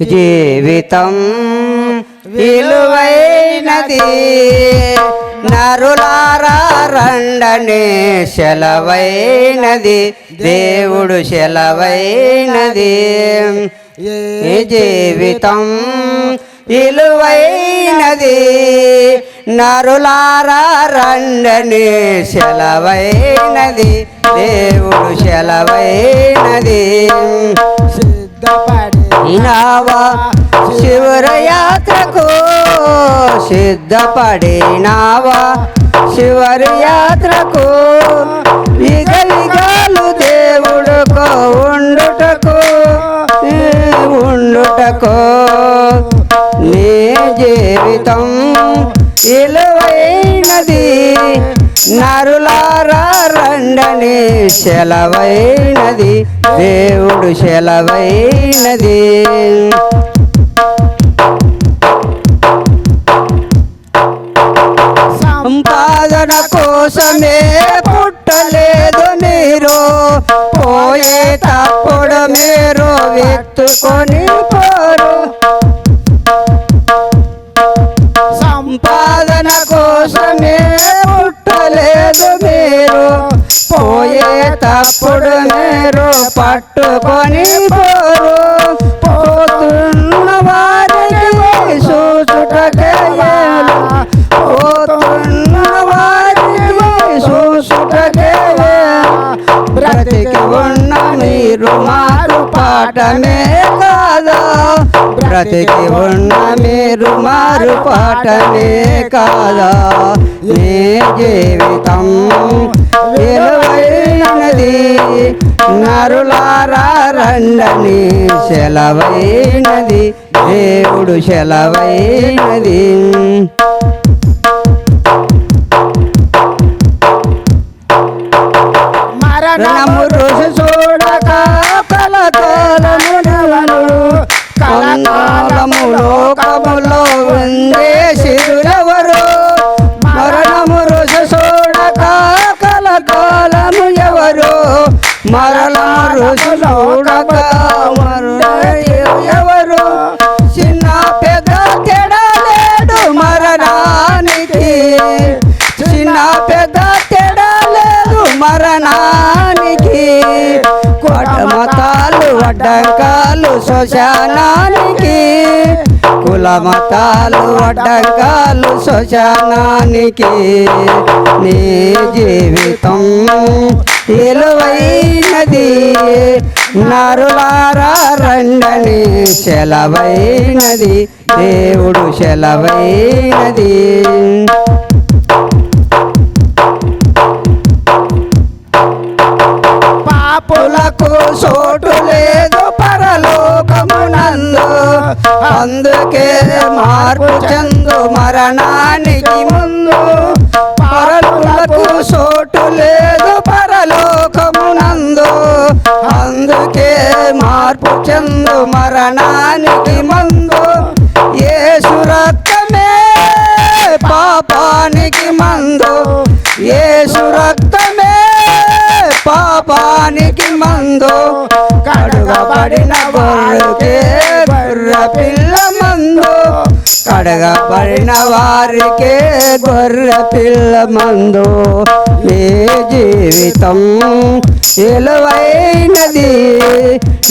జీవితం విలువైనది నరులారా రండనే సెలవైనది దేవుడు సెలవైనది ఈ జీవితం విలువైనది నరులారా రండనే సెలవైనది దేవుడు సెలవైనది సిద్ధపడినావా శివరయాత్రకు సిద్ధపడినావా శివరయాత్రకు యుగాలు దేవుడుకో ఉండుటకు నీ జీవితం విలువైనది నరులారా రండని సెలవైనది దేవుడు సెలవైనది సంపాదన కోసమే పుట్టలేదు మీరు పోయేటప్పుడు మీరు వెతుకొని పోరు సంపాదన కోసమే పుట్టలేదు మీరు పోయేటప్పుడు మీరు పట్టుకొని పోరు పోతున్న వారికి చూచుటకే పోతున్న వారికి చూసుటకే బ్రతికి ఉన్న మీరు మారు పాఠమే కాదా బ్రతికి ఉన్న మీరు మారు పాఠమే కాదా నీ జీవితం విలువైనది నరులారా రండని సెలవైనది దేవుడు సెలవైనది మరణము రుచి చూడక కలకాలము లోకములో ఉండే శిరులెవరు మరణము రుచి చూడక కలకాలము ఎవరు మరణము రుచి చూడక ఎవరు చిన్న పెద్ద తేడా లేదు మరణానికి చిన్న పెద్ద తేడా లేదు మరణానికి మతాలు అడ్డంకాలు శ్మశానానికి కుల మతాలు అడ్డంకాలు శ్మశానానికి నీ జీవితం విలువైనది నరులారా రండని సెలవైనది దేవుడు సెలవైనది పాపులకు చోటు లేదు పరలోకమునందు అందుకే మార్పు చెందు మరణానికి ముందు పరలోకు చోటు లేదు పరలోకమునందు అందుకే మార్పు చెందు మరణానికి ముందు యేసు రక్తమే పాపానికి మందు యేసు రక్తమే పాపానికి మందు కడుగబడిన గొర్రెకే గొర్రె పిల్ల మందు కడగబడిన వారికే గొర్రె పిల్ల మందు నీ జీవితం విలువైనది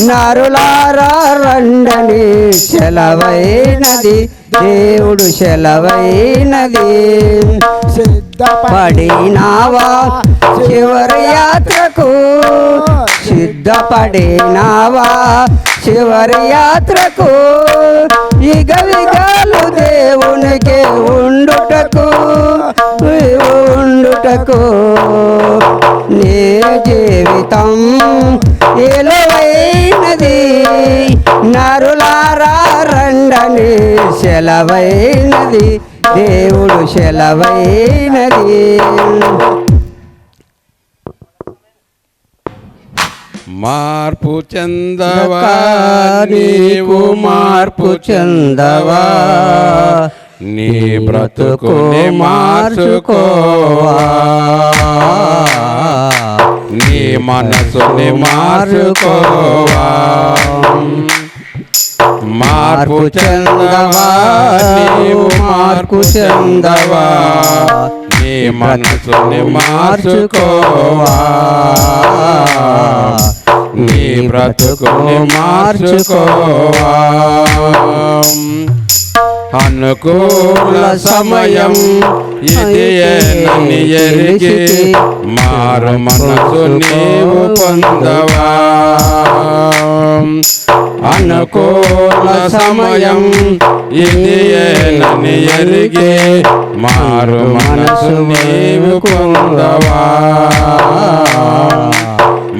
నరులారా రండని సెలవైనది దేవుడు సెలవైనది సిద్ధపడినావా చివరి యాత్రకు సిద్ధపడినావా చివరి యాత్రకు యుగాలు దేవునికి ఉండుటకు నీ జీవితం విలువైనది నరులారా రండని సెలవైనది దేవుడు సెలవైనది మార్పు చెందవా నీవు మార్పు చెందవా నీ బ్రతుకుని మార్చుకోవా నీ మనసుని మార్చుకోవా మార్పు చెందవా నీవు మార్పు చెందవా నీ మనసుని మార్చుకోవా నీ బ్రతుకుని మార్చుకోవా అనుకూల సమయం ఇదేనని ఎరిగి మారు మనసు నీవు పొందవా అనుకూల సమయం ఇదేనని ఎరిగి మారు మనసు నీవు పొందవా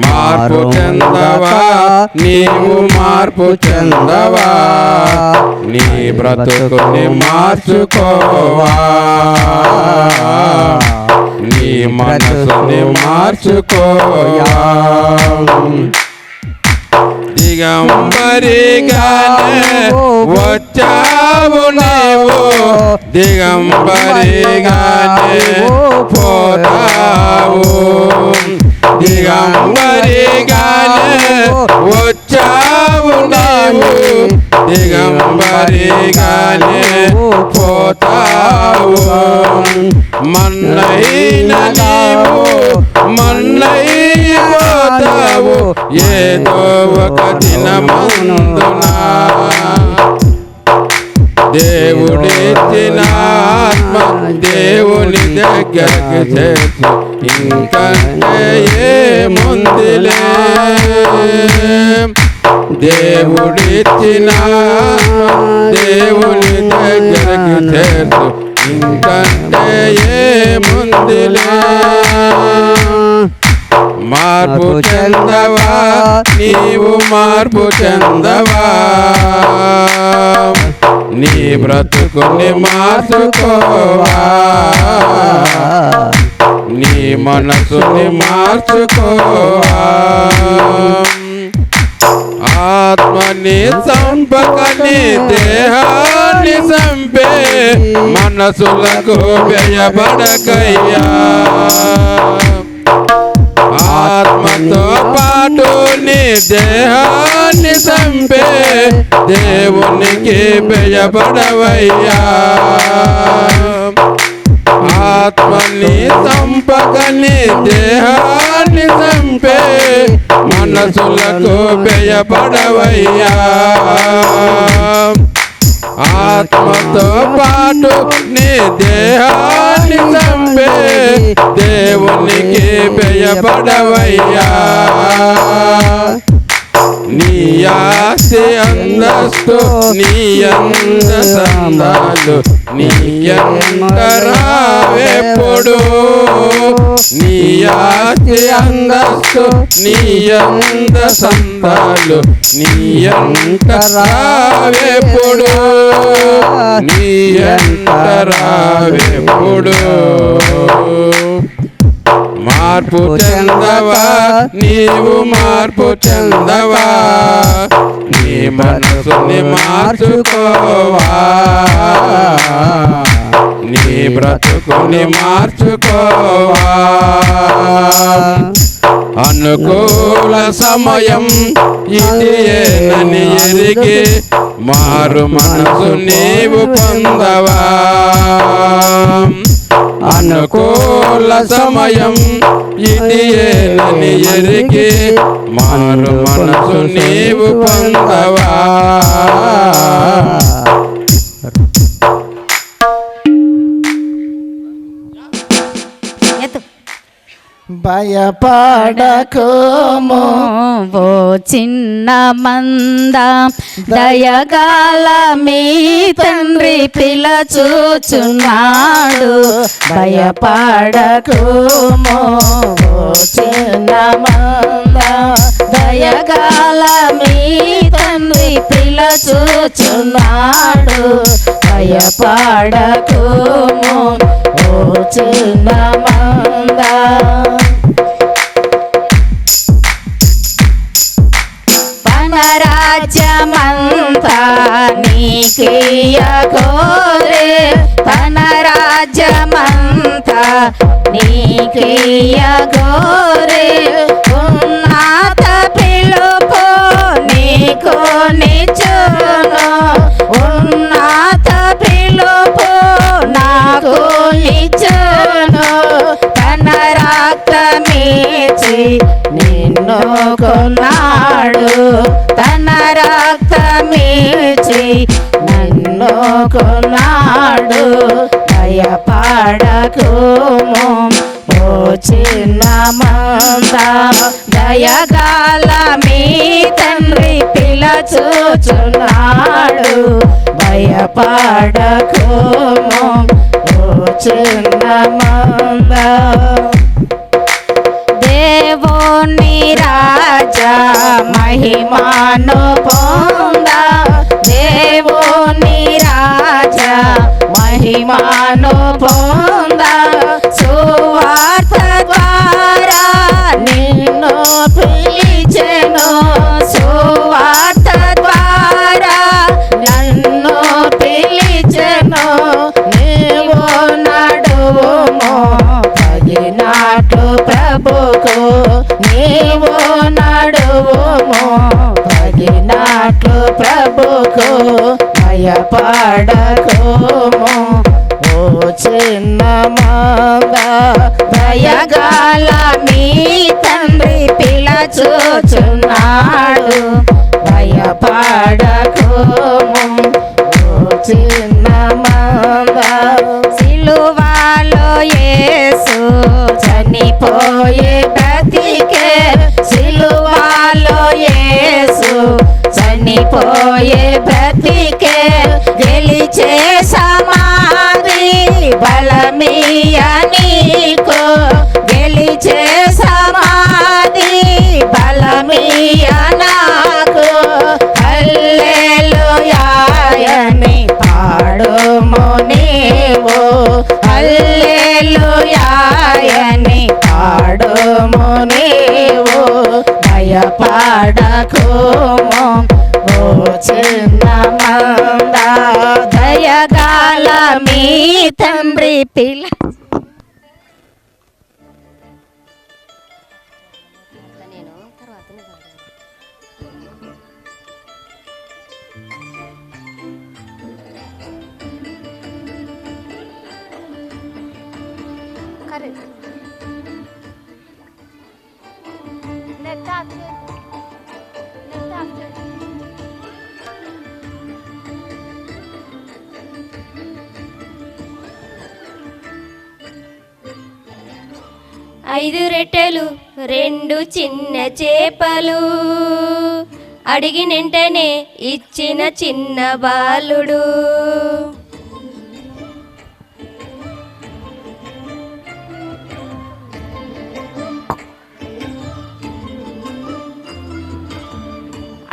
మార్పు చెందవా నీవు మార్పు చెందవా నీ బ్రతుకుని మార్చుకోవా నీ మనసుని మార్చుకోవా దిగంబరిగానే వచ్చావు నీవు దిగంబరిగానే పోతావు దిగంబరిగానే వచ్చావు నీవు దిగంబరిగానే పోతావు మన్నైన నీవు మన్నైపోతావు ఏదో ఒక దినమందున దేవుడిచ్చిన ఆత్మ దేవుని దగ్గరికి చేర్చు ఇంకంటే ఏముందిలే దేవుడిచ్చిన దేవుని దగ్గరికి చేర్చు ఇంకంటే ఏముందిలే మార్పు చెందవా నీవు మార్పు చెందవా నీ బ్రతుకుని మార్చుకోవా నీ మనసుని మార్చుకోవా ఆత్మని చంపకని దేహాన్ని చంపే మనసులకు వ్యయపడకయ్యా ఆత్మతో పాటు నీ దేహాన్ని చంపే దేవునికి భయపడవయ్యా ఆత్మని చంపకని దేహాన్ని చంపే మనసులకు భయపడవయ్యా ఆత్మతో పాటు నీ దేహాన్ని చంపే దేవునికి భయపడవయ్యా నీ ఆస్తి అందస్తు నీ అంద సందాలు నీ ఎంతరావెప్పుడు నీ ఆస్తి అందస్తు నీ అంద సందాలు నీ ఎంతరావెప్పుడు నీ ఎంతరావెప్పుడు మార్పు చెందవా నీవు మార్పు చెందవా నీ మనసుని మార్చుకోవా నీ బ్రతుకుని మార్చుకోవా అనుకూల సమయం ఇదేనని ఎరిగి మారు మనసు నీవు పొందవా అనుకూల సమయం ఇదేనని ఎరిగి మారు మనసు నీవు పొందవా భయపడకుము ఓ చిన్న మంద దయగాల మీ తండ్రి పిలచూచున్నాడు భయపడకుము ఓ చిన్న మంద దయగాల మీ తండ్రి పిలచూచున్నాడు భయపడకుము ఓ చిన్న మంద రాజ్యమంతా నీకియ కోరే తన రాజ్యమంతా నీకియ కోరే ఉన్నత పిలుపు నీ నీకు నిచ్చును ఉన్నత పిలుపు నాకు ఇచ్చును తన రక్తమిచ్చి నిన్ను కొన్నాడు తన రక్తమిచ్చి నన్ను కొన్నాడు భయపడకుము ఓ చిన్న మంద దయగాల మీ తండ్రి పిలచుచున్నాడు భయపడకుము ఓ చిన్న మంద దేవుని రాజా మహిమాను పొంద దేవుని రాజా మహిమాను పొంద సువార్త ద్వారా నిన్ను పిలిచెను సువార్త ద్వారా నన్ను పిలిచెను నీవు నడువుము తగినట్లు ప్రభుకు నీవు నడువుము తగినట్లు ప్రభుకు భయపడకుము ఓ చిన్న మంద దయగాల మీ తండ్రి పిలచుచున్నాడు భయపడకుము ఓ చిన్న మంద సిలువలో యేసు చనిపోయే బ్రతికే సిలువలో యేసు చనిపోయే బ్రతికే గెలిచే సమాధి బలమీయ నీకు గెలిచే సమాధి బలమీయ నాకు హల్లెలూయాయని పాడుము నీవు హల్లెలూయాయని పాడుము నీవు భయపడకుము ఓ చిన్న మంద దయగాల మీ తండ్రి పిల్ల ఐదు రొట్టెలు రెండు చిన్న చేపలు అడిగినంటనే ఇచ్చిన చిన్న బాలుడు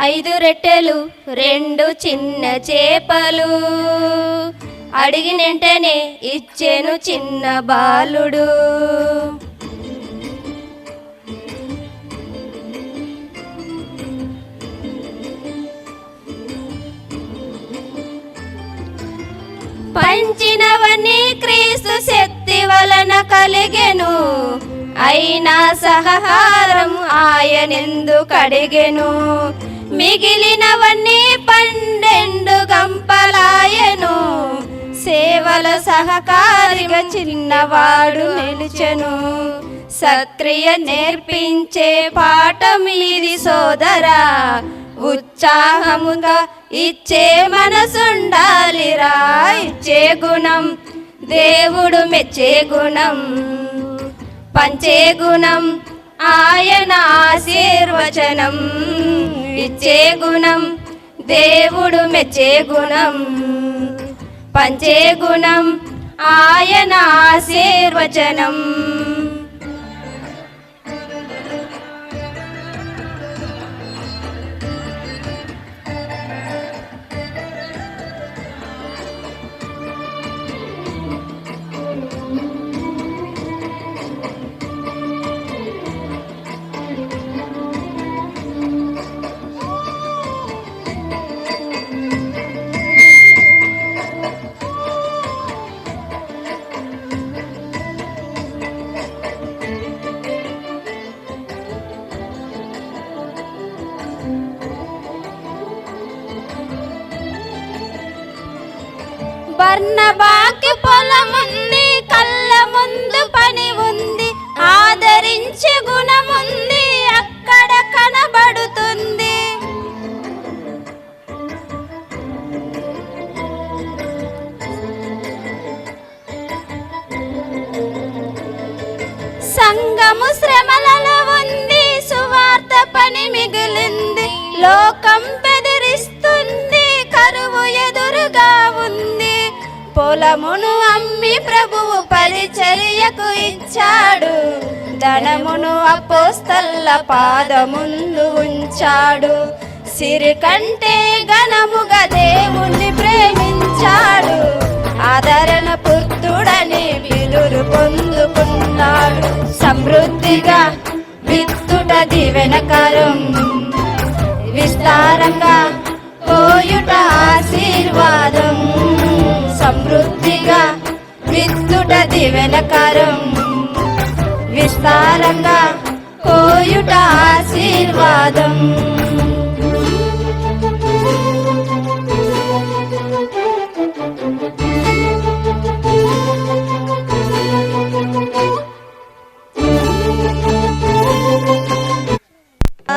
ఐదు రొట్టెలు రెండు చిన్న చేపలు అడిగినంటనే ఇచ్చెను చిన్న బాలుడు పంచినవన్నీ క్రీస్తు శక్తి వలన కలిగెను అయినా సహహారం ఆయనెందు కడిగెను మిగిలినవన్నీ 12 గంపలాయను సేవల సహకారిగా చిన్నవాడు నిలిచెను సక్రియ నేర్పించే పాఠం ఇది సోదరా ఉత్సాహముగా ఇచ్చే మనసుండాలిరా ఇచ్చే గుణం దేవుడు మెచ్చే గుణం పంచే గుణం ఆయన ఆశీర్వచనం ఇచ్చే గుణం దేవుడు మెచ్చే గుణం పంచే గుణం ఆయన ఆశీర్వచనం బర్నబాకి పొలముంది, కళ్ళ ముందు పని ఉంది, ఆదరించే గుణముంది, అక్కడ కనబడుతుంది. సంఘము శ్రమలలో ఉంది, సువార్త పని మిగిలింది, లోకం బెదిరిస్తుంది, కరువు ఎదురుగా ఉంది. పొలమును అమ్మి ప్రభువు పరిచర్యకు ఇచ్చాడు, ధనమును అపోస్తల పాదముందు ఉంచాడు. సిరి కంటే ఘనముగా దేవుణ్ణి ప్రేమించాడు, ఆదరణ పుత్రుడని బిరుదు పొందుకున్నాడు. సమృద్ధిగా విత్తుట దీవెనకరం, విస్తారంగా పోయుట ఆశీర్వాదం. సమృద్ధిగా విత్తుట దీవెనకరం, విస్తారంగా పోయుట ఆశీర్వాదం.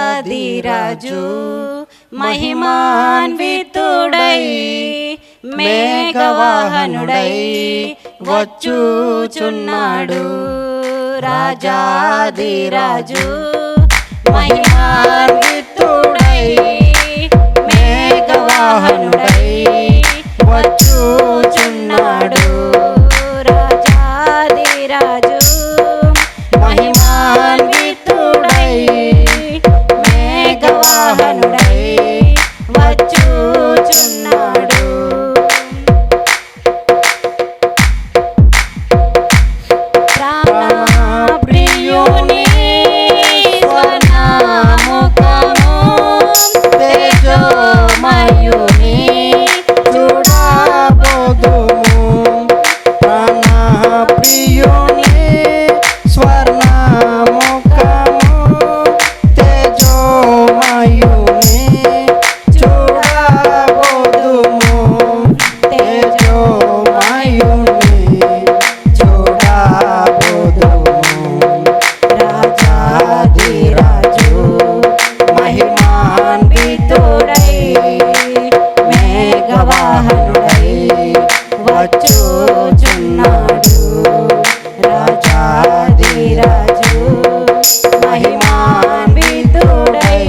ఆదిరాజు మహిమాన్వితుడై మేఘవాహనుడై వచ్చుచున్నాడు. రాజాదిరాజు మహిమాన్వితుడై మేఘవాహనుడై వచ్చుచున్నాడు. రాజాదిరాజు మహిమాన్వితుడై మేఘవాహనుడై వచ్చుచున్నాడు. ప్రాణప్రియుని స్వర్ణముఖము తేజోమయుని చూడబోదుము. ప్రాణప్రియుని స్వర్ణముఖము తేజోమయుని చూడబోదుము. తేజోమయుని చూడబోదుము. రాజాదిరాజు మహిమాన్వితుడై మేఘవాహనుడై వచ్చుచున్నాడు. రాజాదిరాజు మహిమాన్వితుడై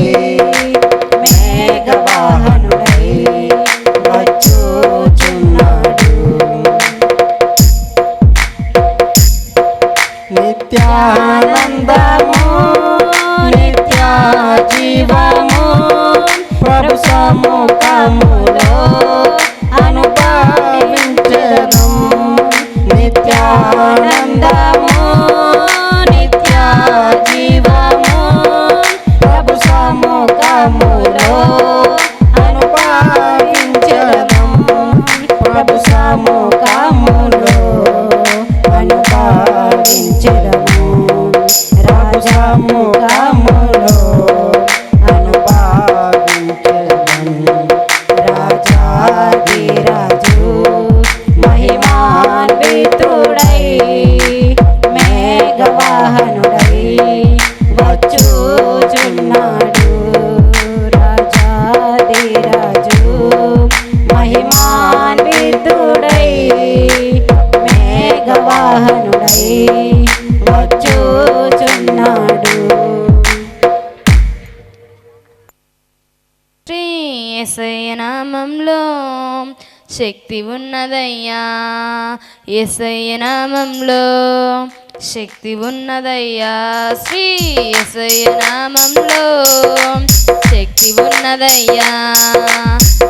మేఘవాహనుడై వచ్చుచున్నాడు. నిత్యానందము నిత్య జీవము ప్రభు సముఖములో అనుభవించెదము. నిత్యానందము నిత్య జీవము ప్రభు సముఖములో అనుభవించెదము. ప్రభు సముఖములో అనుభవించెదము. రాజముఖములో అనుభవించెదము. రాజాదిరాజు మహిమాన్వితుడై మేఘవాహనుడై వచ్చుచున్నాడు. రాజాదిరాజు మహిమాన్వితుడై మేఘవాహనుడై వచ్చుచున్నాడు. యేసయ్య నామంలో శక్తి ఉన్నదయ్యా, యేసయ్య నామంలో శక్తి ఉన్నదయ్యా. శ్రీ యేసయ్య నామంలో శక్తి ఉన్నదయ్యా.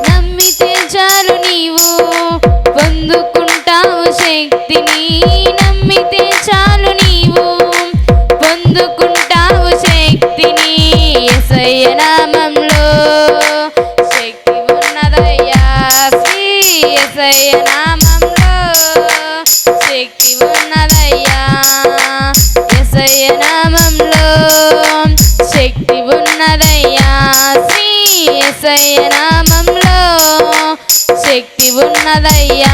నమ్మితే చాలు నీవు పొందుకుంటావు శక్తిని. నమ్మితే చాలు నీవు పొందుకుంటావు శక్తిని. యేసయ్య నామంలో శక్తి ఉన్నదయ్యా. శ్రీ యేసయ్య నామంలో శక్తి ఉన్నదయ్యా. యేసయ్య నామంలో శక్తి ఉన్నదయ్యా. శ్రీ యేసయ్య నామంలో శక్తి ఉన్నదయ్యా.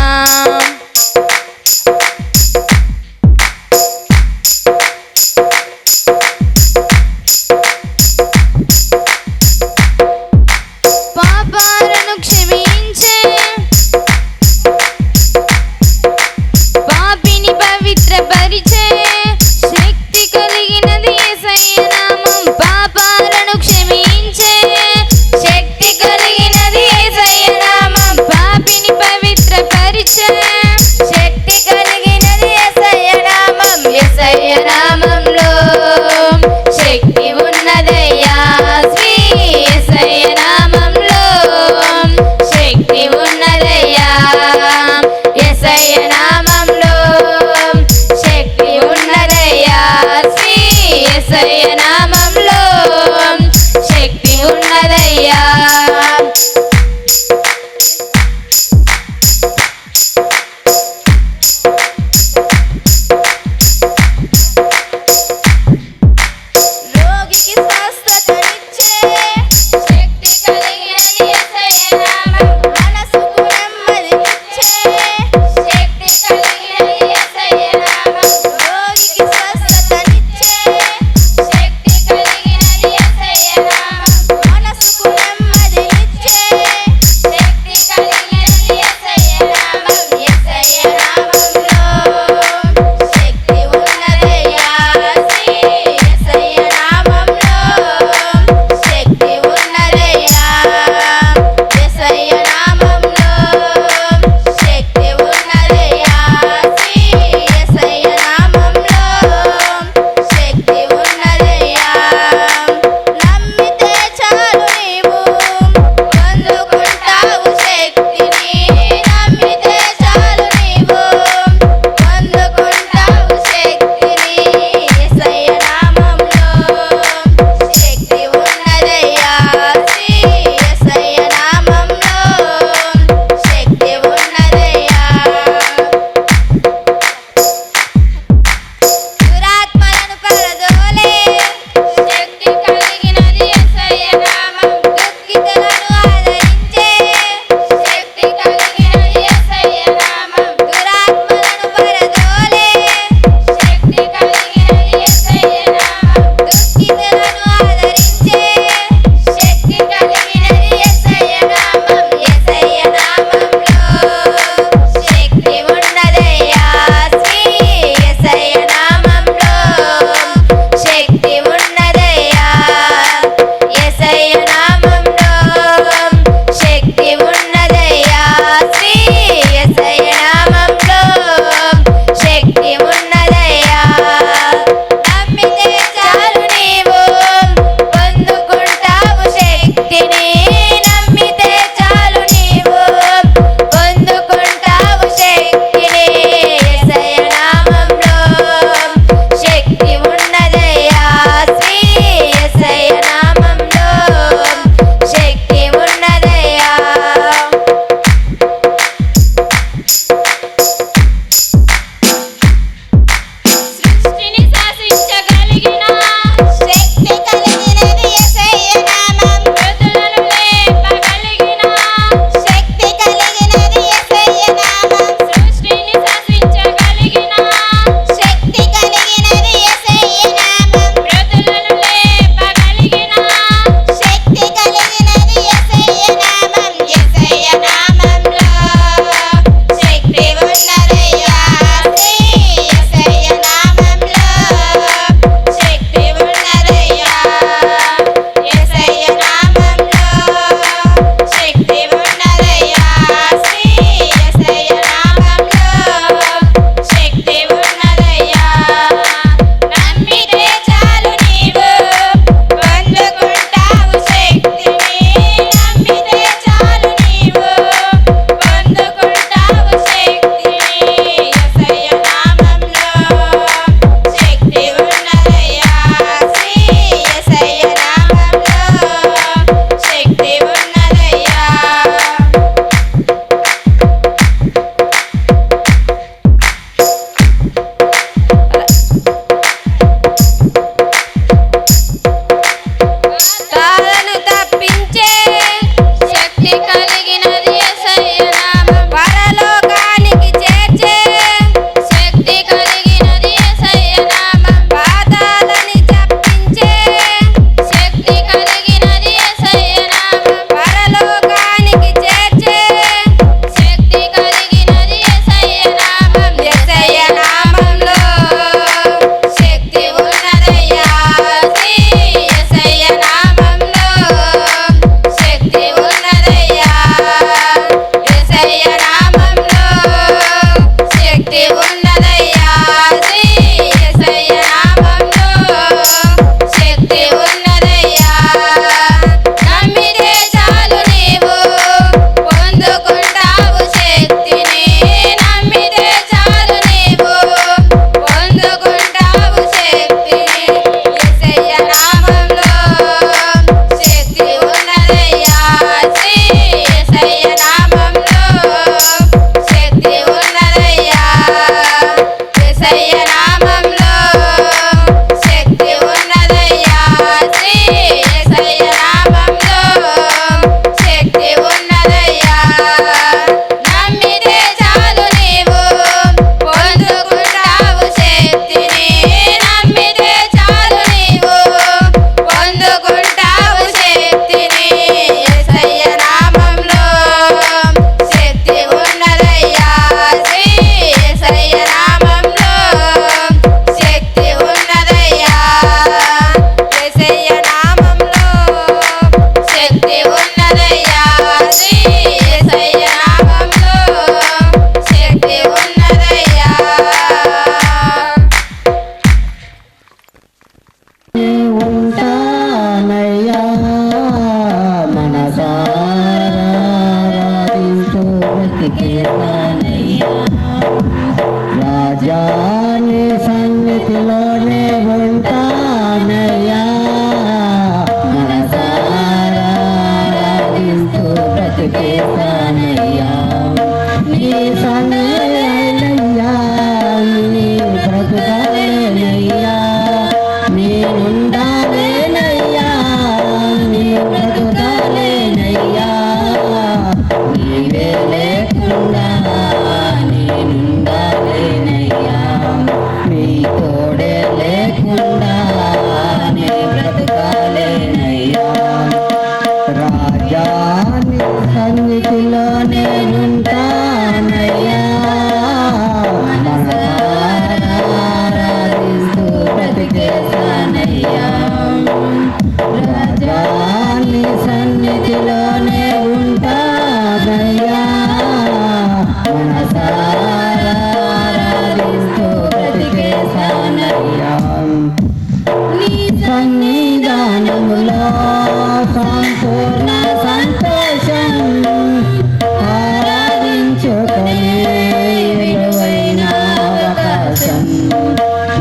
పాపాలను క్షమించే పాపిని పవిత్రపరిచే శక్తి కలిగినది యేసయ్య నామం. పాపాలను క్షమించే శక్తి కలిగినది యేసయ్య నామం. పాపిని పవిత్రపరిచే శక్తి కలిగినది యేసయ్య నామం. యేసయ్య నామంలో శక్తి ఉన్నదయ్యా. శ్రీ యేసయ్య నామంలో శక్తి ఉన్నదయ్యా. యేసయ్య నామంలో శక్తి ఉన్నదయ్యా. శ్రీ యేసయ్య నామంలో శక్తి ఉన్నదయ్యా. రోగికి స్వస్థతనిచ్చే శక్తి కలిగినది యేసయ్య నామం. మనసుకు నెమ్మదినిచ్చే శక్తి కలిగినది యేసయ్య నామం. రోగికి స్వస్థతనిచ్చే శక్తి కలిగినది యేసయ్య నామం. మనసుకు నెమ్మదినిచ్చే శక్తి కలిగినది యేసయ్య నామం. యేసయ్య నామంలో శక్తి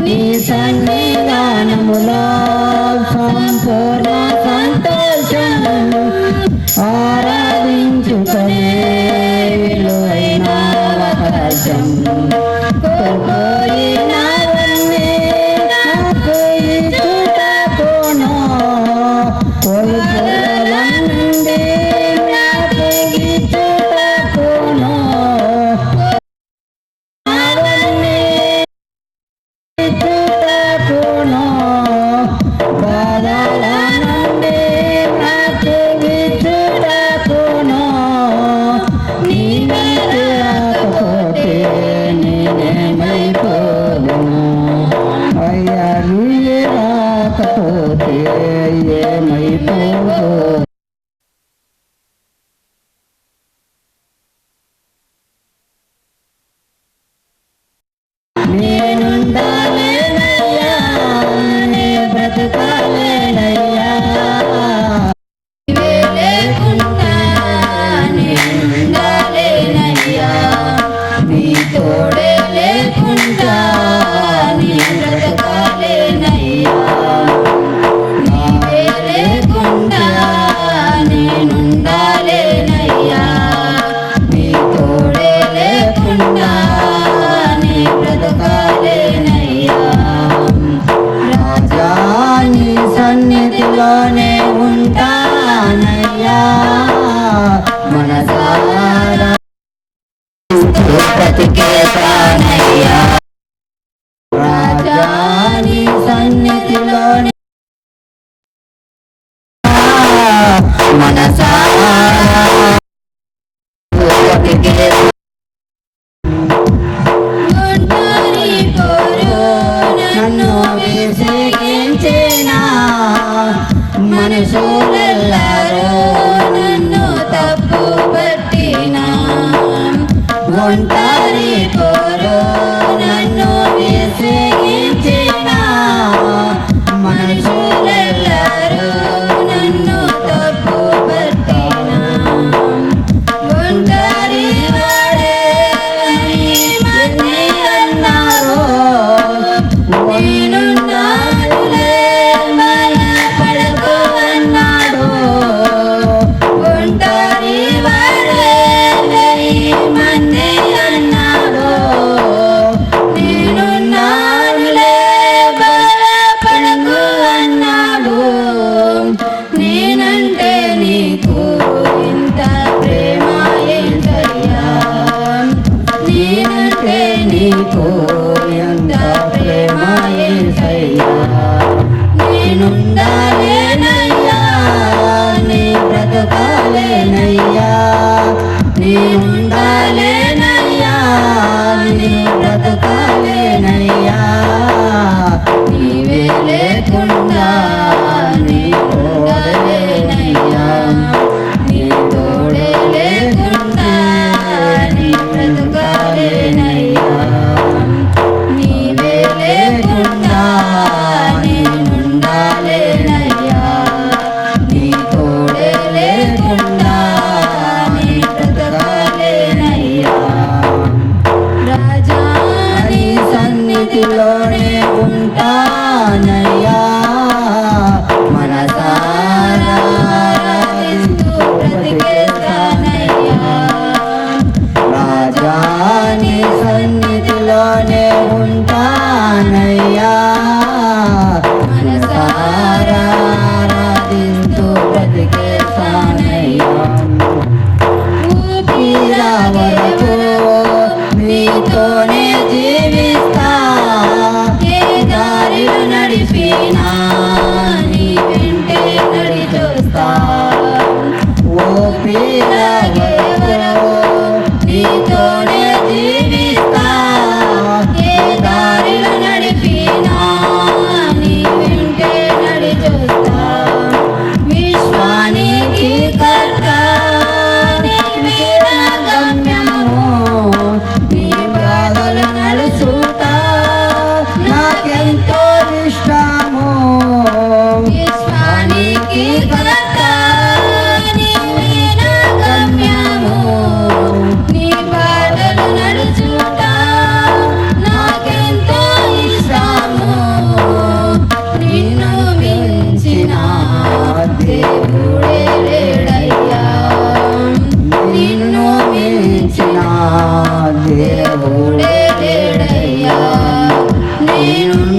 నీ సన్నిధానములో సంపూర్ణ సంతోషం ఆరాధించుకునే విలువైన అవకాశం కోల్పోయినవన్నీ నాకు ఇచ్చుటకును కోల్పోవలనుంది నాకు ఇచ్చుటకును అవన్నీ ఇచ్చుటకును బాధల నుండి నాకు ఇచ్చుటకును నీవే రాకపోతే నేనేమైపోదును అయ్యా నీవే రాకపోతే ఏమైపోదు నేనుండాలేనయ్యా నే బ్రతకాలేనయ్యా నీవే లేకుండా నేనుండాలేనయ్యా నీ తోడే లేకుండా నీ బ్రతకాలేనయ్యా నీవే లేకుండా నేనుండాలేనయ్యా నీ తోడే లేకుండా నీ బ్రతకాలేనయ్యా రాజా నీ సన్నిధిలోనే ఉంటానయ్యా మనసారా బ్రతికేతానయ్యా రాజా నీ సన్నిధిలోనే మనసారా ఒంటరి పోరు నన్ను విసిగించిన మనుషులెల్లరూ నన్ను తప్పు పట్టిన ఒంటరి పోరు నన్ను విసిగించిన మనుషులెల్లరూ నన్ను తప్పు పట్టిన ఒంటరి వాడే మన్ని అన్నారు నేనున్నానులే భయపడకు అన్నాడు ఒంటరి వాడే మన్ని అన్నాడు నేనున్నానులే భయపడకు అన్నాడు నేనంటే నీకు ఇంత ప్రేమ ఏంటయ్యా నేనంటే నీకు ఎంత ప్రేమ యేసయ్యా నేనుండాలేనయ్యా నీ బ్రతకాలేనయ్యా నేనుండాలేనయ్యా నీ బ్రతకాలేనయ్యా నీవే లేకుండా నేనుండాలేనయ్యా నీ తోడే లేకుండా నీ బ్రతకాలేనయ్యా నీవే లేకుండా నేనుండాలేనయ్యా నీ తోడే లేకుండా నీ బ్రతకాలేనయ్యా రాజా నీ సన్నిధిలోనే ఉంటానయ్యా మనసారా ఆరాధిస్తూ బ్రతికేస్తానయ్యా రాజా నీ సన్నిధిలోనే ఉంటానయ్యా మనసారా ఆరాధిస్తూ బ్రతికేస్తానయ్యా ఊపిరా వరకు నీతోనే జీవిస్తా ఏ దారిలో నడిపినా నీ వెంటే నడి చూస్తా ఓపిరాగే వరకు నీతోనే జీవిస్తా ఏ దారిలో నడిపినా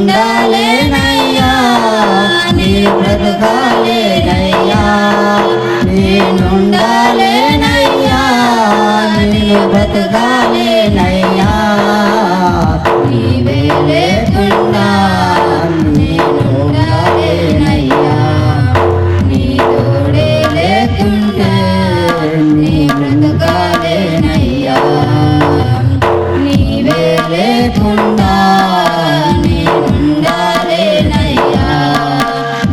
నేనుండాలేనయ్యా నీ బ్రతుకాలేనయ్యా నేనుండాలేనయ్యా నేను బ్రతుకాలేనయ్యా నీవే లేకుండా నేనుండాలేనయ్యా నీ తోడే లేకుంటే నీ బ్రతకాలేనయ్యా నీవే లేకుండా నేనుండాలేనయ్యా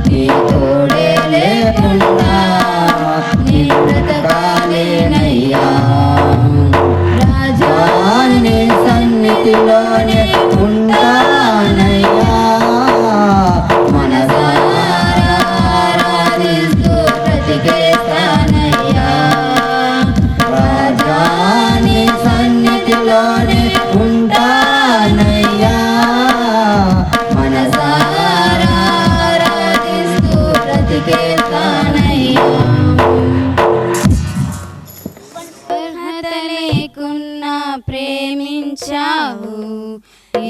నీ తోడే లేకుండా నీ బ్రతకాలేనయ్యా రాజా నీ సన్నిధిలోనే ఉంటానయ్యా మనసారా ఆరాధిస్తూ బ్రతికేస్తానయ్యా రాజా నీ సన్నిధిలోనే ఉంటానయ్యా మనసారా ఆరాధిస్తూ బ్రతికేస్తానయ్యా అర్హత లేకున్నా ప్రేమించావు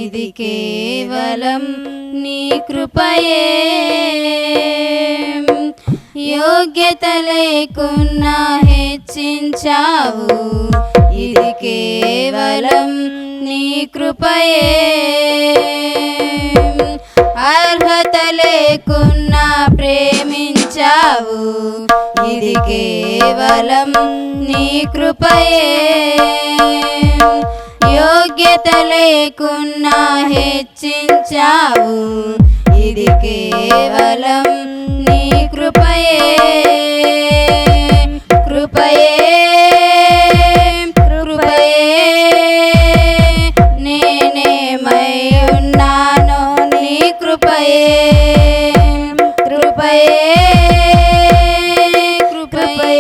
ఇది కేవలం నీ కృపయే యోగ్యత లేకున్నా హెచ్చించావు ఇది కేవలం నీ కృపయే అర్హత లేకున్నా ప్రేమించావు ఇది కేవలం నీ కృపయే యోగ్యత లేకున్నా హెచ్చించావు ఇది కేవలం నీ కృపయే కృపయే కృపయే నేనేమై ఉన్నానో నీ కృపయే కృపయే కృపయే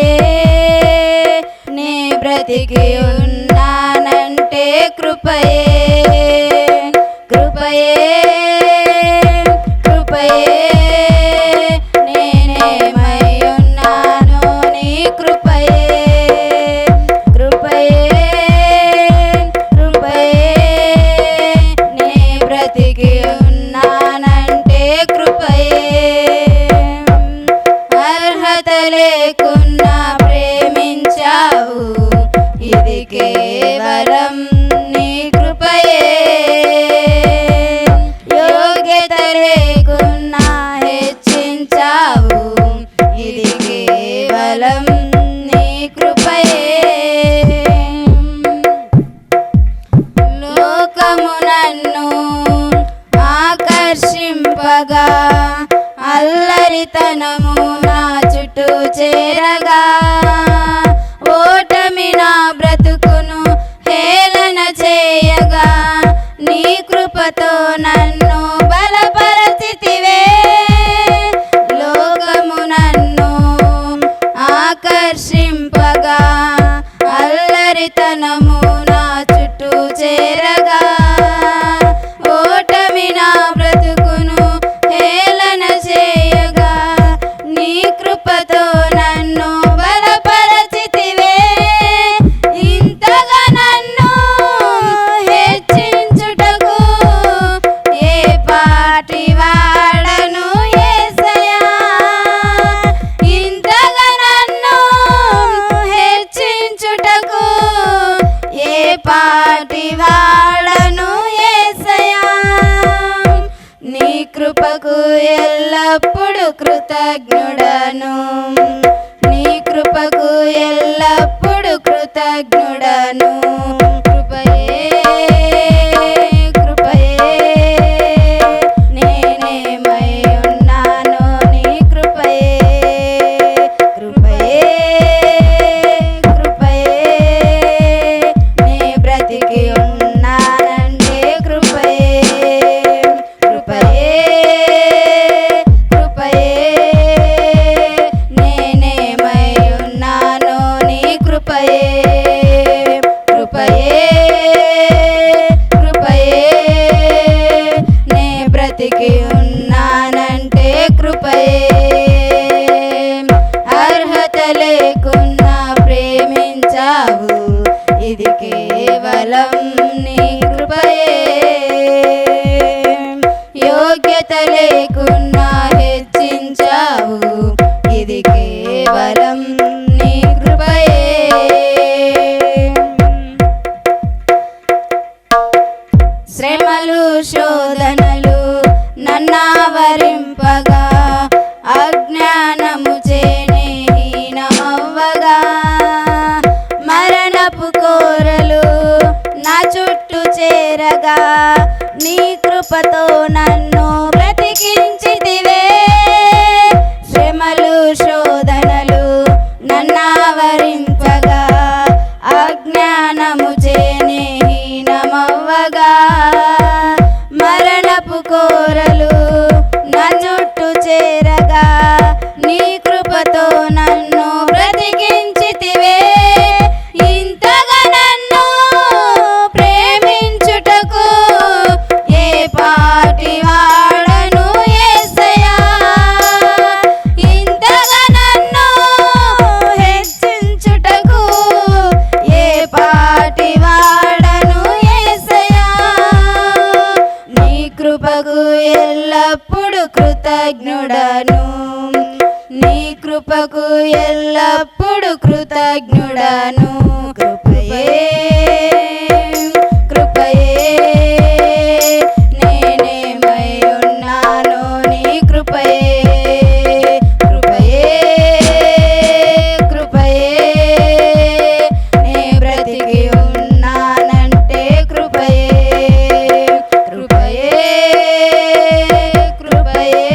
నే బ్రతికి ఉన్నానంటే కృపయే కృపయే కృపయే నేనేమై ఉన్నానో నీ కృపయే కృపయే కృపయే నే బ్రతికి ఉన్నానంటే కృపయే అర్హత లేకున్నా ప్రేమించావు ఇది కేవలం నీ కృపయే యోగ్యత లేకున్నా హెచ్చించావు ఇది కేవలం నీ కృపయే లోకము నన్ను ఆకర్షింపగా అల్లరితనము నా చుట్టూ చేరగా ఓటమి నా బ్రతుకును హేళన చేయగా నీ కృపతో నన్ను బలపరచితివే లోకము నన్ను ఆకర్షింపగా అల్లరితనము నా చుట్టూ చేరగా ఓటమి నా బ్రతుకును హేళన చేయగా నీ కృపతో నన్ను బలపరచితివే ఇంతగా నన్ను హెచ్చించుటకు ఏ పాటి వాడను యేసయ్యా ఇంతగా నన్ను హెచ్చించుటకు ఏ పాటి వాడను యేసయ్యా నీ కృపకు ఎల్లప్పుడు కృతజ్ఞుడను నీ కృపకు ఎల్లప్పుడు కృతజ్ఞుడను కృపయే కృపయే నేనేమై ఉన్నానో నీ కృపయే కృపయే కృపయే నే బ్రతికి ఉన్నానంటే కృపయే కృపయే కృపయే నేనేమై ఉన్నానో నీ కృపయే కృపయే కృపయే నే బ్రతికి ఉన్నానంటే కృపయే అర్హత లేకున్నా ప్రేమించావు ఇది కేవలం నీ కృపయే అర్హత లేకున్నా హెచ్చించావు, ఇది కేవలం నీ కృపయే. శ్రమలు శోధనలు నన్నావరింపగా, అజ్ఞానము చేనే హీనమవ్వగా, మరణపు కోరలు నా చుట్టూ చేరగా, నీ కృపతో నన్ను బ్రతికించితివే. శ్రమలు శోధనలు నన్నావరింపగా, అజ్ఞానము చేనే హీనమవ్వగా, మరణపు కోరలు నా చుట్టూ చేరగా, నీ కృపతో నన్ను బ్రతికించితివే. ఇంతగా నన్ను ప్రేమించుటకు ఏ పాటి వాడను యేసయ్యా, ఇంతగా నన్ను హెచ్చించుటకు ఏ పాటి వాడను యేసయ్యా. నీ కృపకు ఎల్లప్పుడు కృతజ్ఞుడను, నీ కృపకు ఎల్లప్పుడు కృతజ్ఞుడను. కృపయే కృపయే నేనేమై ఉన్నానో నీ కృపయే. కృపయే కృపయే నే బ్రతికి ఉన్నానంటే కృపయే. కృపయే కృపయే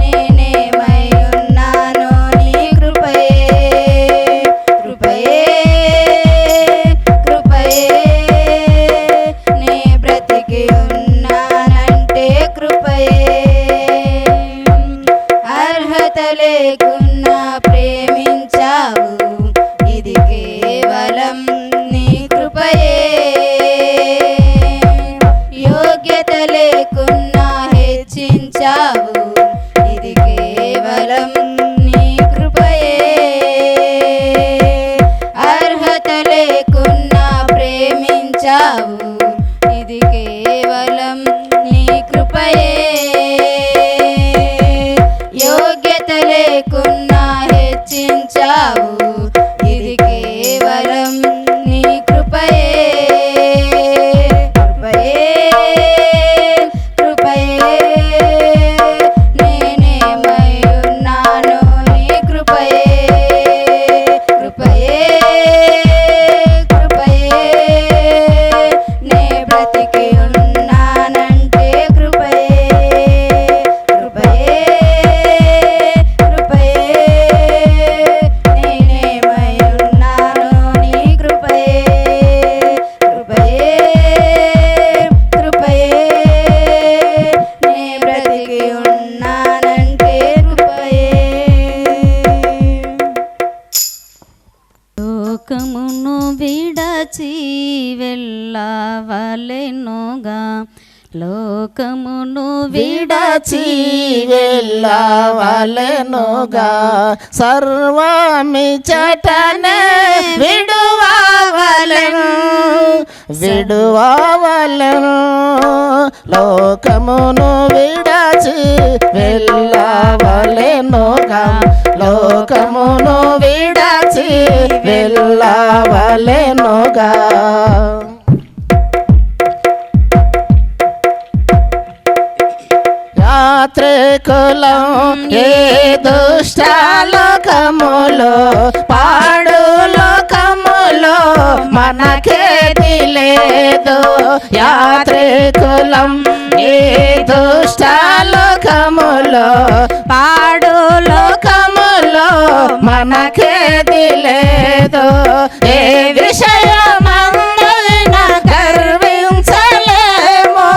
నేనేమై ఉన్నానో నీ కృపయే. కృపయే కృపయే నే బ్రతికి ఉన్నానంటే కృపయే. అర్హత లేకున్నా ప్రేమించావు, ఇది కేవలం నీ కృపయే. యోగ్యత లేకున్నా హెచ్చించావు, ఇది కేవలం నీ కృపయే. అర్హత లేకున్నా ప్రేమించావు, ఇది కేవలం నీ కృపయే. యోగ్యత లేకున్నా హెచ్చించావు, ఇది కేవలం నీ కృపయే. కృపయే కృపయే నేనేమై ఉన్నానో నీ కృపయే. కృపయే కృపయే నే బ్రతికి ఉన్నానంటే కృపయే. కృపయే కృపయే నేనేమై ఉన్నానో నీ కృపయే. కృపయే కృపయే నే బ్రతికి ఉన్నానంటే కృపయే. లోకమును విడచి వెళ్ళవలెనుగా, లోకమును విడచి వెళ్ళవలెనుగా, సర్వమిచటనే విడువవలెను విడువవలెను. లోకమును విడచి వెళ్ళవలెనుగా, లోకమును విడచి వెళ్ళవలెనుగా. యాత్రికులం ఏ దుష్టలోకములో పాడు లోకములో మనకేది లేదు. యాత్రికులం ఏ దుష్టలోకములో పాడు లోకములో మనకేది లేదు. ఏ విషయమందైనా గర్వించలేము,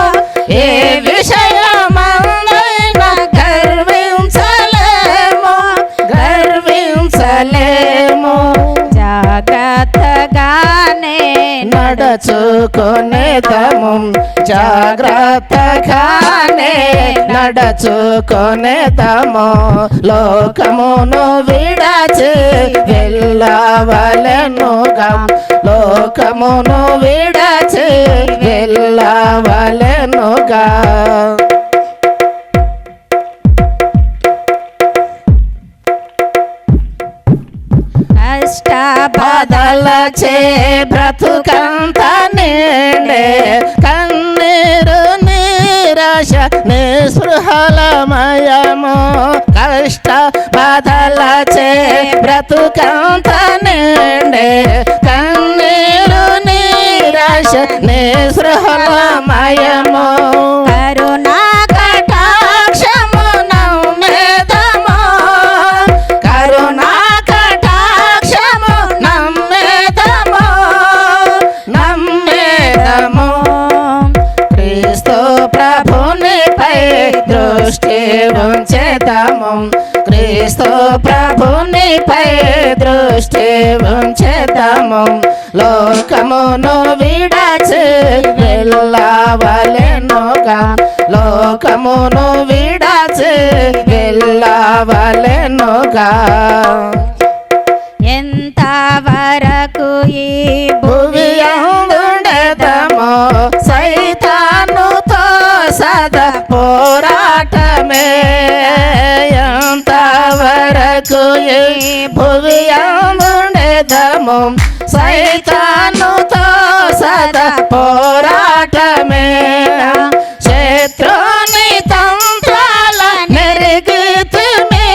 ఏ విషయమందైనా గర్వించలేము గర్వించలేము. జాగ్రత్తగానే నడుచుకొనేదము, జాగ్రత్తగానే నడుచుకొనేదము. లోకమును విడచి వెళ్ళవలెనుగా, లోకమును విడచి వెళ్ళవలెనుగా. బాధలచే బ్రతుకంత నిండే కన్నీరు నిరాశ నిస్పృహలమయము కష్ట బాధలచే బ్రతుకంత నిండే కన్నీరు నిరాశ నిస్పృహలమయము కరుణా కటాక్షము నమ్మెదము కరుణా కటాక్షము నమ్మెదము నమ్మెదము క్రీస్తు ప్రభునిపై దృష్టి ఉంచెదము క్రీస్తు ప్రభునిపై దృష్టి ఉంచెదము లోకమును విడచి వెళ్ళవలెనుగా లోకమును విడచి వెళ్ళవలెనుగా ఎంత వరకు ఈ భువి అందుండెదము సైతానుతో సదా పోరాటమే ఎంతవరకు ఈ భువి అందుండెదము సైతానుతో సదా పోరాటమే శత్రుని తంత్రాల నెరిగితిమి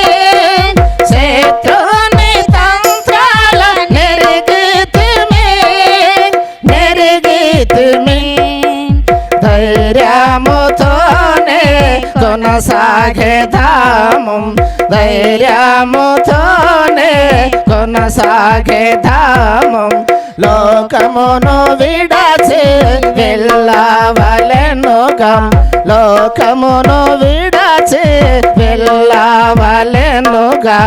శత్రుని తంత్రాల నెరిగితిమి ధైర్యముతోనే కొనసాగేదాము ధైర్యముతోనే కొనసాగేదాము లోకమును విడచి వెళ్ళవలెనుగా లోకమును విడచి వెళ్ళవలెనుగా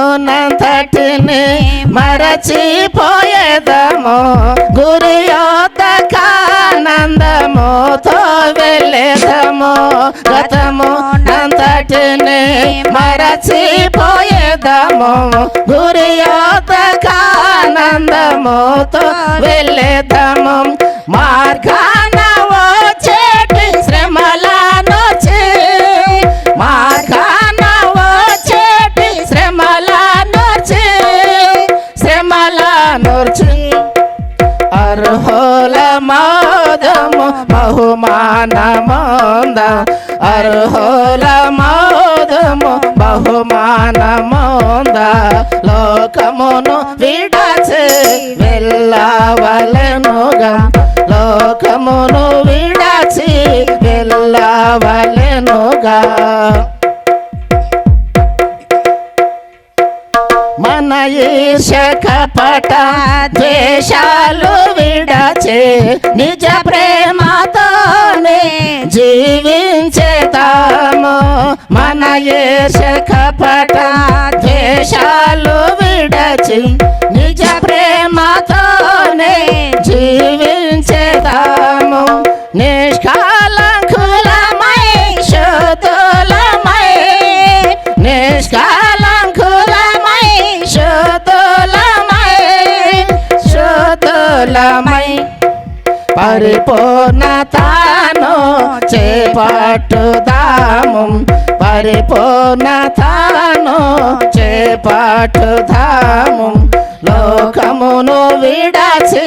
గతమునంతటిని మరచిపోయేదము గురి యొద్దకానందముతో వెళ్ళేదము గతమునంతటిని మరచిపోయేదము గురి యొద్దకానందముతో వెళ్ళేదము మార్గాన వచ్చేటి శ్రమలనొచ్చి మార్గాన వచ్చేటి శ్రమలనొచ్చి అర్హుల మోదము బహుమానమోంద అర్హుల మోదము బహుమానమోంద లోకమును విడచి వెళ్ళవలెనుగా లోకమును విడచి వెళ్ళవలెనుగా మన ఈర్ష్య కపట ద్వేషాలు విడచి నిజ ప్రేమతోనే జీవించేతాము మన ఈర్ష్య కపట ద్వేషాలు విడచి నిజ ప్రేమతోనే జీవించేతాము నిష్కాలంకులమై శుద్ధులమై నిష్కాలంకులమై శుద్ధులమై పరిపూర్ణతను చేపట్టుదాము పరిపూర్ణతను చేపట్టుదాము లోకమును విడచి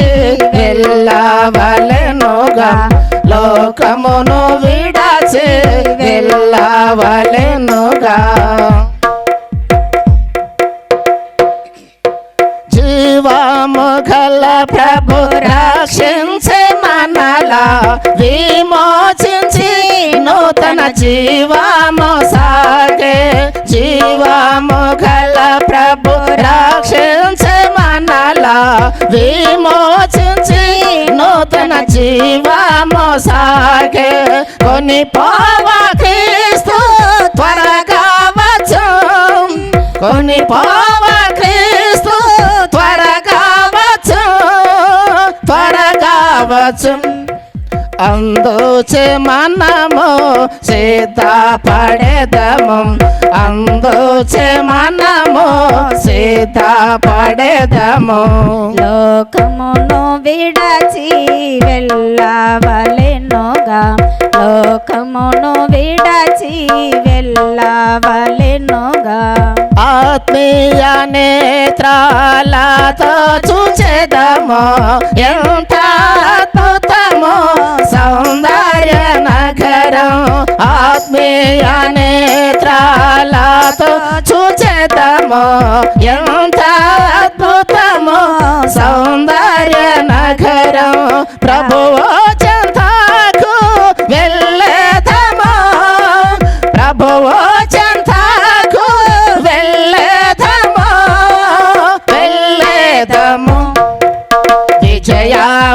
వెళ్ళవలెనుగా లోకమును విడచి వెళ్ళవలెనుగా జీవము గల ప్రభు రక్షించే మనలా విమోచించి నూతన జీవము సాగే జీవము గల ప్రభు రక్షించే మనలా విమోచించి నూతన జీవము సాగే కొని పోవా క్రీస్తు త్వరగా వచ్చు కొని పోవా క్రీస్తు త్వరగా వచ్చు అందుచే మనము సిద్ధపడేదము అందుచే మనము సిద్ధపడేదము లోకమును విడచి వెళ్ళవలెనుగా లోకమును విడచి వెళ్ళవలెనుగా ఆత్మీయ నేత్రాలతో చూచెదము ఎంత అద్భుతమో సౌందర్య నగరం ఆత్మీయ నేత్రాలతో చూచెదము ఎంత అద్భుతమో సౌందర్య నగరం ప్రభువు చెంతకు వెళ్ళేదము ప్రభువు చెంతకు వెళ్ళేదము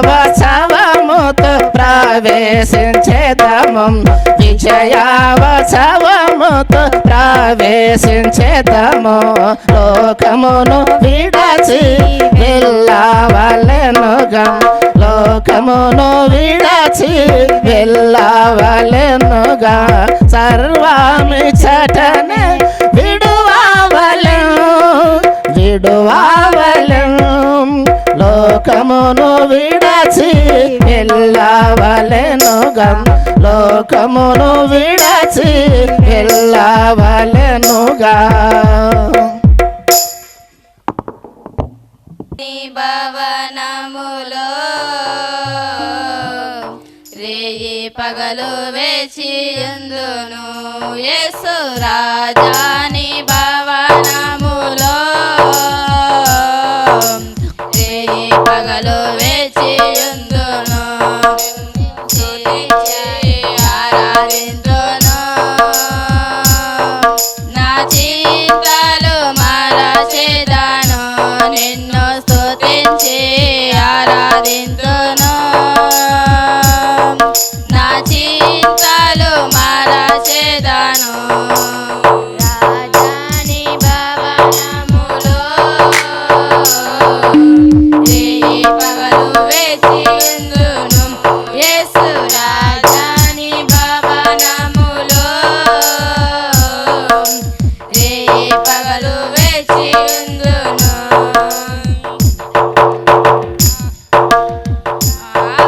విజయావసవముతో ప్రవేశించేదము విజయావసవముతో ప్రవేశించేదము లోకమును విడచి వెళ్ళవలెనుగా లోకమును విడచి వెళ్ళవలెనుగా సర్వమిచ్చటనే విడువవలెను లోకమును విడచి వెళ్ళవలెనుగా లోకమును విడచి వెళ్ళవలెనుగా భవనములో రేయి పగలు వేచియుందును యేసు రాజాని భవనములో రేయి పగలు వేచియుందును ఆరాధింతును నా చింతలు మరచెదను నిన్ను స్తుతించి ఆరాధింతును నా చింతలు మరచెదను రాజాని భవనములో రేయి పగలు వేచియుందును యేసు రాజాని భవనములో రేయి పగలు వేచియుందును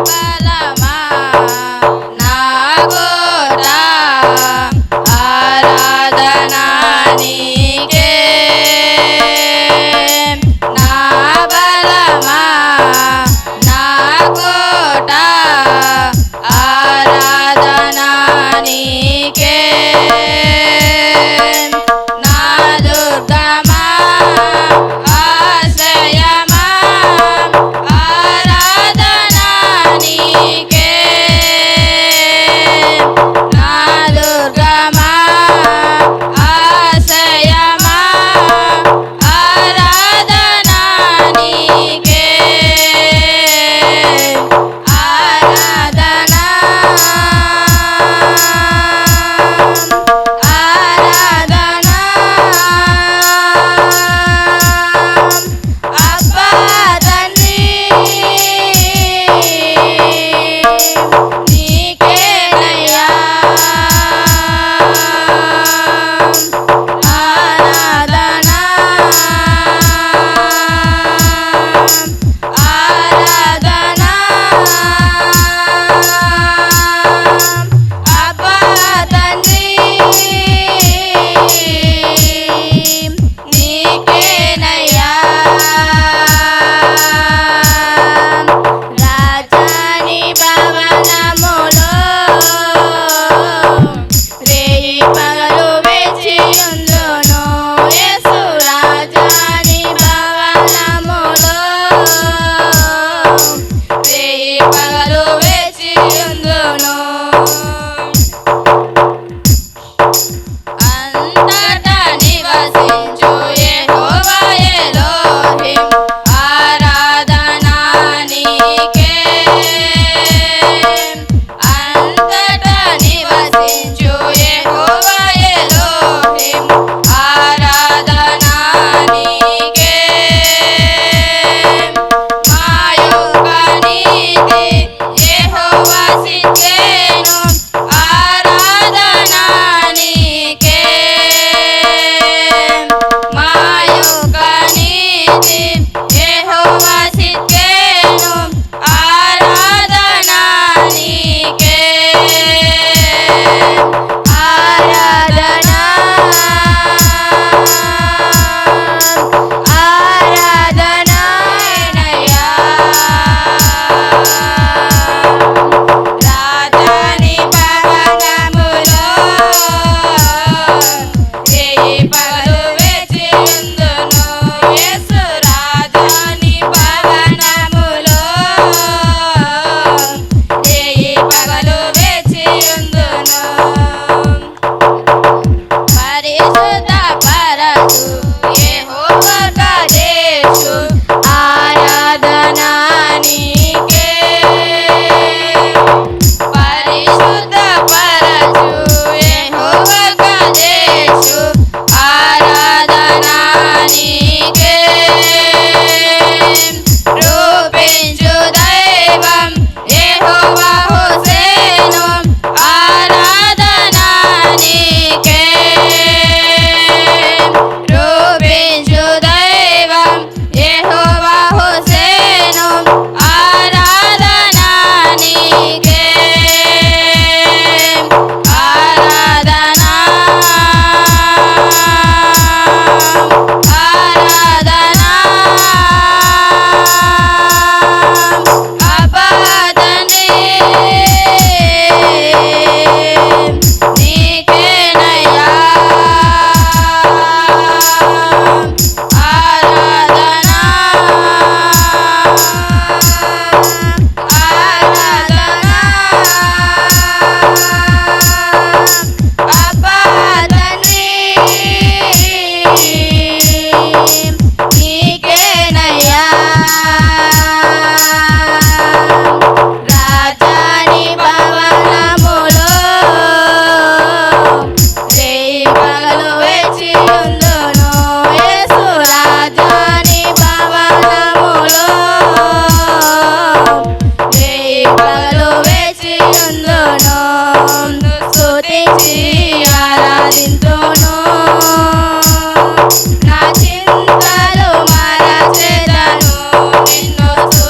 బలమా నా గోడ ఆరాధనా నీకే నా బలమా నా గోడ ఆరాధనా నీకే నా దుర్గమా ఆశ్రయమా ఆరాధనా నీకే నా దుర్గమా ఆశ్రయమా ఆరాధనా నీకే ఆరాధనా ఆరాధనా అబ్బా తండ్రి నీకేనయ్యా ఆరాధనా ఆరాధనా అబ్బా తండ్రి నీకేనయ్యా రాజాని భవనములో రేయి పగలు వేచియుందును యేసు రాజాని భవనములో రేయి పగలు వేచియుందును అంతటా నివసించు యెహోవా ఎలోహిం ఆరాధనా నీకే అంతటా నివసించు యెహోవా ఎలోహిం ఆరాధనా నీకే మా యొక్క నీతి యెహోవా సిద్ధేను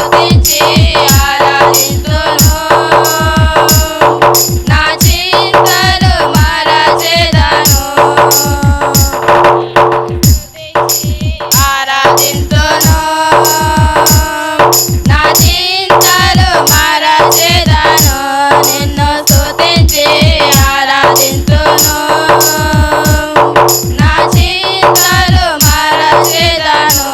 స్తుతించి ఆరాధింతును నా చింతలు మరచెదను ఆరాధింతును నా చింతలు మరచెదను నిన్ను స్తుతించి ఆరాధింతును నా చింతలు మరచెదను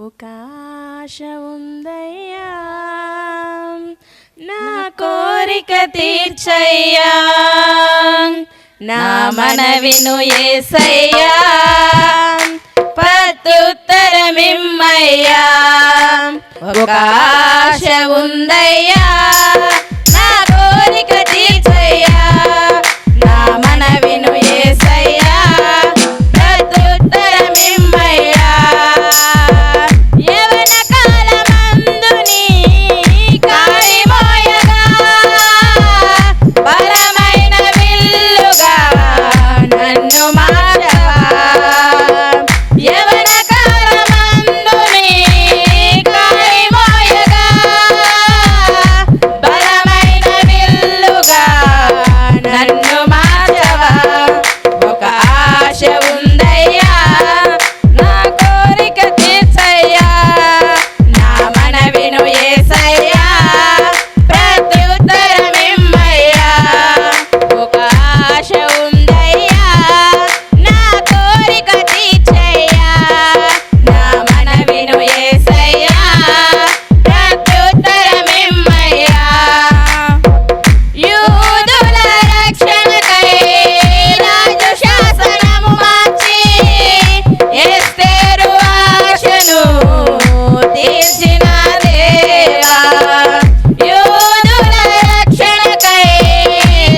ఒక ఆశ ఉందయ్యా నా కోరిక తీర్చయ్యా నా మనవిను యేసయ్యా ప్రత్యుత్తరమిమ్మయ్యా ఒక ఆశ ఉందయ్యా నా కోరిక తీర్చయ్యా నా మనవిను యేసయ్యా ప్రత్యుత్తరమిమ్మయ్యా యవన కాలమందుని కాడి మోయగా బలమైన విల్లుగా నన్ను మార్చవా యవన కాలమందుని కాడి మోయగా బలమైన విల్లుగా నన్ను మార్చవా ఒక ఆశ ఉందయ్యా నా కోరిక తీర్చయ్యా నా మనవిను యేసయ్యా ప్రత్యుత్తరమిమ్మయ్యా ఒక ఆశ ఉందయ్యా నా కోరిక తీర్చయ్యా నా మనవిను యేసయ్యా ప్రత్యుత్తరమిమ్మయ్యా యూదుల రక్షణకై రాజు శాసనము మార్చి ఎస్తేరు ఆశను తీర్చిన దేవా యూదుల రక్షణకై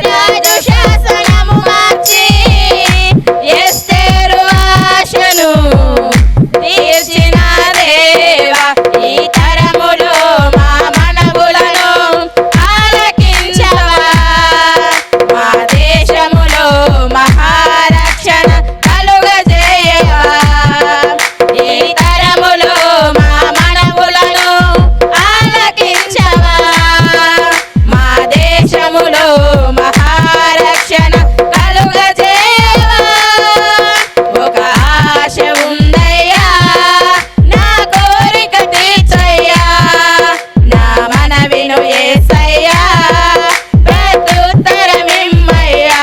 రాజు శాసనము మార్చి ఎస్తేరు ఆశను తీర్చిన దేవా ఈ తరములో మా మనవులను ఆలకించవా మా దేశములో మహారక్షణ కలుగజేయవా ఈ తరములో మా మనవులను ఆలకించవా మా దేశములో మహారక్షణ కలుగజేయవా ఒక ఆశ ఉందయ్యా నా కోరిక తీర్చయ్యా నా మనవిను యేసయ్యా ప్రత్యుత్తరమిమ్మయ్యా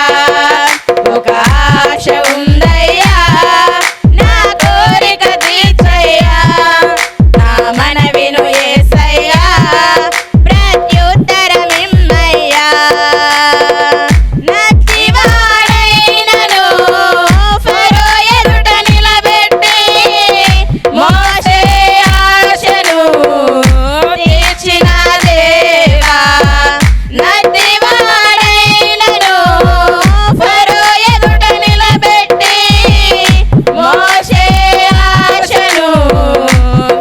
ఒక ఆశ ఉందయ్యా నా కోరిక తీర్చయ్యా నా మనవిను యేసయ్యా ప్రత్యుత్తరమిమ్మయ్యా నత్తివాడైనను ఫరో ఎదుట నిలబెట్టి మోసే ఆశను తీర్చిన దేవా నత్తివాడైనను ఫరో ఎదుట నిలబెట్టి మోసే ఆశను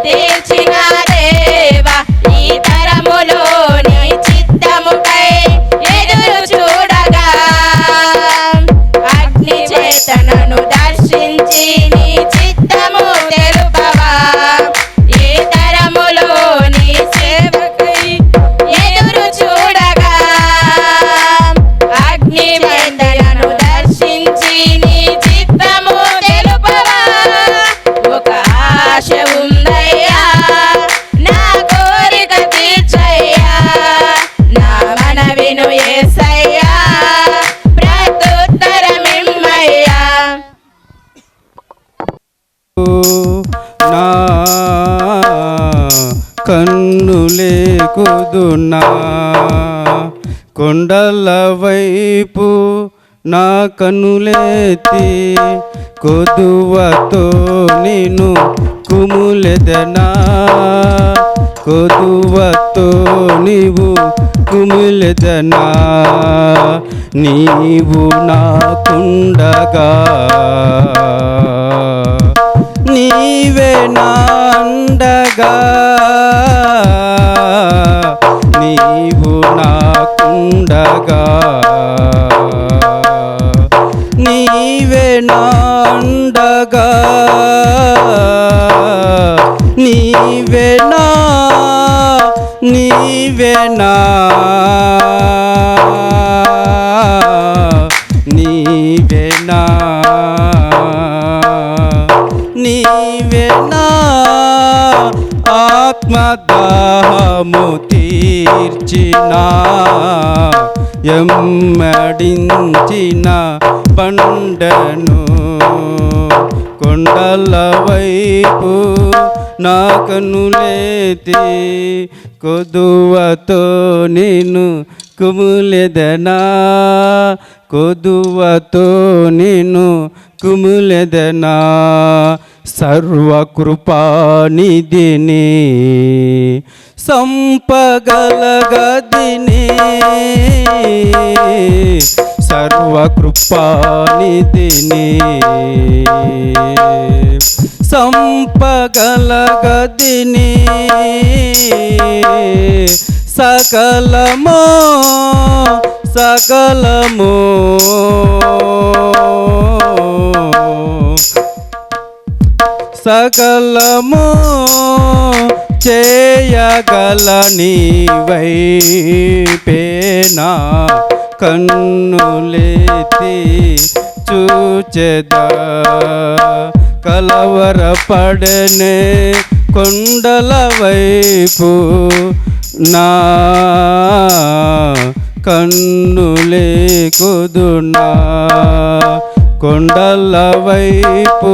తీర్చిన దేవా ఈ తరములో నీ చిత్తముకై ఎదురు చూడగా అగ్ని చేతనను దర్శించి నీ చిత్తము తెలుపవా ఈ తరములో నీ సేవకై ఎదురు చూడగా అగ్ని చేతనను దర్శించి నీ చిత్తము తెలుపవా ఒక ఆశ ఉందయ్యా నా కోరిక తీర్చయ్యా నా మనవిను యేసయ్యా ప్రత్యుత్తరమిమ్మయ్యా నా కన్నులే కుదునా కొండల వైపు నా కన్నులెత్తి కొదువతో నిన్ను కుములెదనా కొదువతో నీవు కుమిలెదనా నీవు నాకుండగా నీవే నాండగా నీవు నాకుండగా నాండగా నీవేనా నీవేనా నీవేనా నీవేనా ఆత్మదాహము తీర్చిన ఎమ్మడించిన పండను కొండల వైపు నా కన్నులేతి కొదువతో నేను కుములెదనా కొదువతో నేను కుములెదనా సర్వకృపానిధిని సంపగలగదిని సర్వకృపానిధిని సంపగలగదిని సకలము సకలము సకలము చేయగల నీవైపేనా కన్నులెత్తి చూచెదా కలవరపడనే కొండల వైపు నా కన్నులే కొదునా కొండల వైపు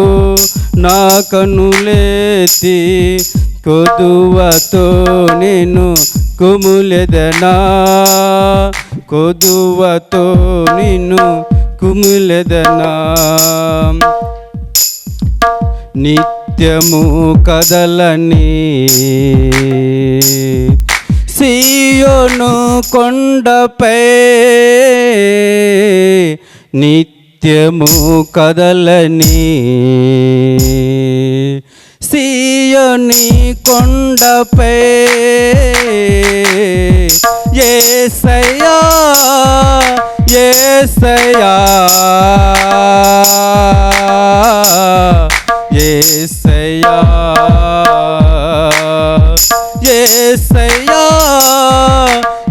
నా కన్నులెత్తి కొదువతో నేను కుములెదనా కొదువతో నిన్ను కుములెదనా నిత్యము కదలని సీయోను కొండపై నిత్యము కదలని సీయోని కొండపై యేసయ్యా యేసయ్యా యేసయ్యా యేసయ్యా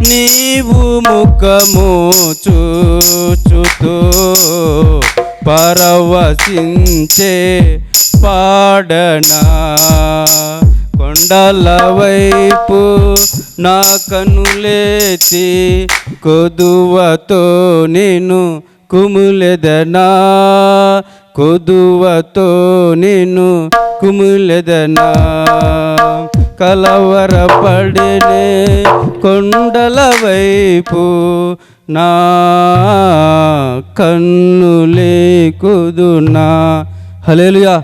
నీవు ముఖము చూచుతూ పరవశించే పాడనా కొండల వైపు నా కన్నులెత్తి కొదువతో నేను కుములెదనా కొదువతో నేను కుములెదనా కలవరపడనే కొండల వైపు నా కన్నులే కొదునా హల్లెలూయా.